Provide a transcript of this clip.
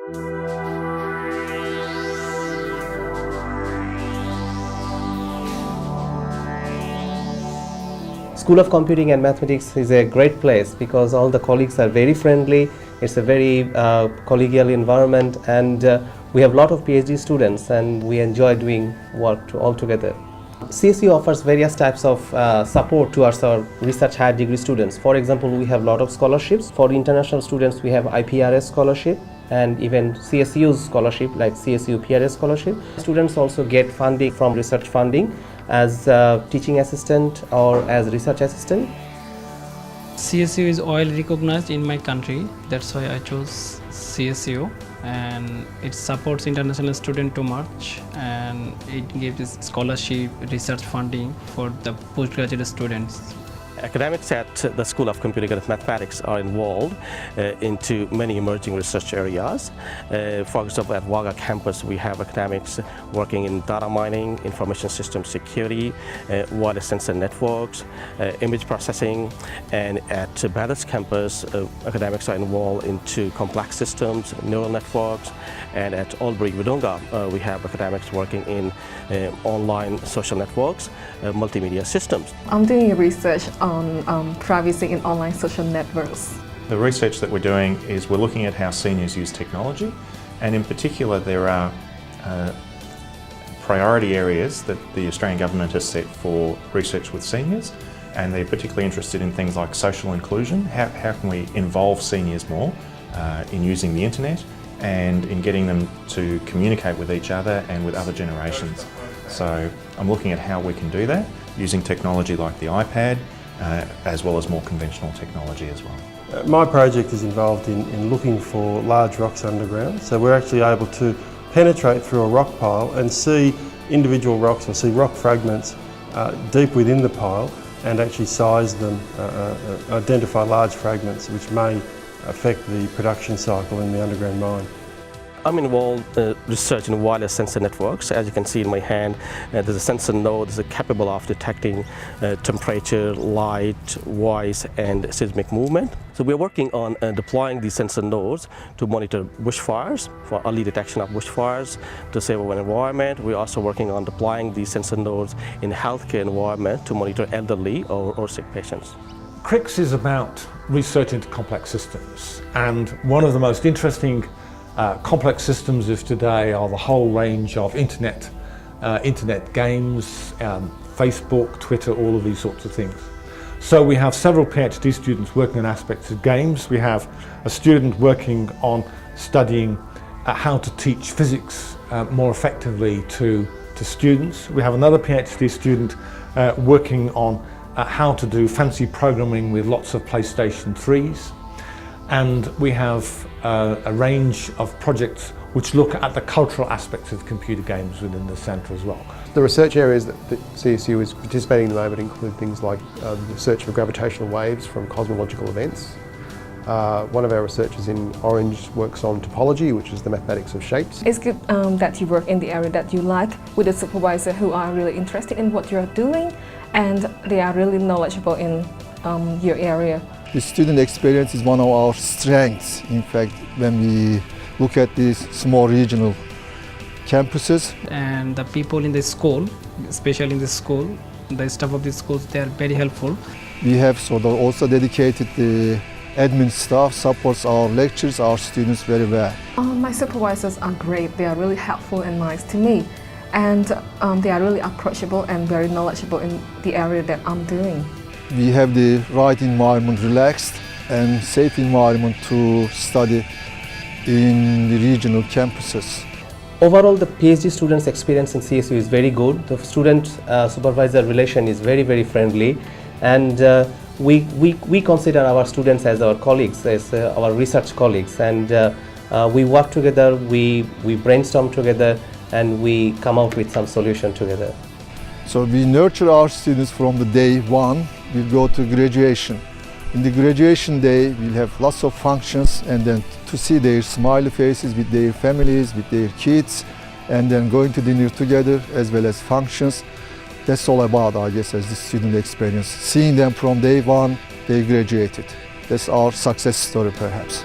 School of Computing and Mathematics is a great place because all the colleagues are very friendly. It's a very collegial environment, and we have a lot of PhD students and we enjoy doing work all together. CSU offers various types of support towards our research higher degree students. For example, we have a lot of scholarships. For international students, we have IPRS scholarship and even CSU's scholarship like CSU PRS scholarship. Students also get funding from research funding as teaching assistant or as research assistant. CSU is well recognized in my country, that's why I chose CSU, and it supports international students too much, and it gives scholarship, research funding for the postgraduate students. Academics at the School of Computing and Mathematics are involved into many emerging research areas. For example, at Wagga campus we have academics working in data mining, information system security, wireless sensor networks, image processing, and at Bathurst campus academics are involved into complex systems, neural networks, and at Albury Wodonga we have academics working in online social networks, multimedia systems. I'm doing research on privacy in online social networks. The research that we're doing is we're looking at how seniors use technology, and in particular there are priority areas that the Australian government has set for research with seniors, and they're particularly interested in things like social inclusion. How can we involve seniors more in using the internet and in getting them to communicate with each other and with other generations. So I'm looking at how we can do that using technology like the iPad, as well as more conventional technology as well. My project is involved in looking for large rocks underground, so we're actually able to penetrate through a rock pile and see individual rocks or see rock fragments deep within the pile and actually size them, identify large fragments which may affect the production cycle in the underground mine. I'm involved in research in wireless sensor networks. As you can see in my hand, there's a sensor node that is capable of detecting temperature, light, voice, and seismic movement. So we're working on deploying these sensor nodes to monitor bushfires, for early detection of bushfires, to save our environment. We're also working on deploying these sensor nodes in healthcare environment to monitor elderly or sick patients. CRIX is about research into complex systems, and one of the most interesting complex systems of today are the whole range of internet games, Facebook, Twitter, all of these sorts of things. So we have several PhD students working on aspects of games. We have a student working on studying how to teach physics more effectively to students. We have another PhD student working on how to do fancy programming with lots of PlayStation 3s. And we have a range of projects which look at the cultural aspects of computer games within the centre as well. The research areas that CSU is participating in at the moment include things like the research for gravitational waves from cosmological events. One of our researchers in Orange works on topology, which is the mathematics of shapes. It's good that you work in the area that you like with a supervisor who are really interested in what you're doing and they are really knowledgeable in your area. The student experience is one of our strengths. In fact, when we look at these small regional campuses. And the people in the school, especially in the school, the staff of the schools, they are very helpful. We have sort of also dedicated the admin staff supports our lectures, our students very well. My supervisors are great. They are really helpful and nice to me. And they are really approachable and very knowledgeable in the area that I'm doing. We have the right environment, relaxed and safe environment to study in the regional campuses. Overall, the PhD students' experience in CSU is very good. The student-supervisor relation is very, very friendly, and we consider our students as our colleagues, as our research colleagues, and we work together, we brainstorm together, and we come out with some solution together. So we nurture our students from the day one. We go to graduation. In the graduation day, we'll have lots of functions, and then to see their smiley faces with their families, with their kids, and then going to dinner together as well as functions. That's all about, I guess, as the student experience. Seeing them from day one, they graduated. That's our success story, perhaps.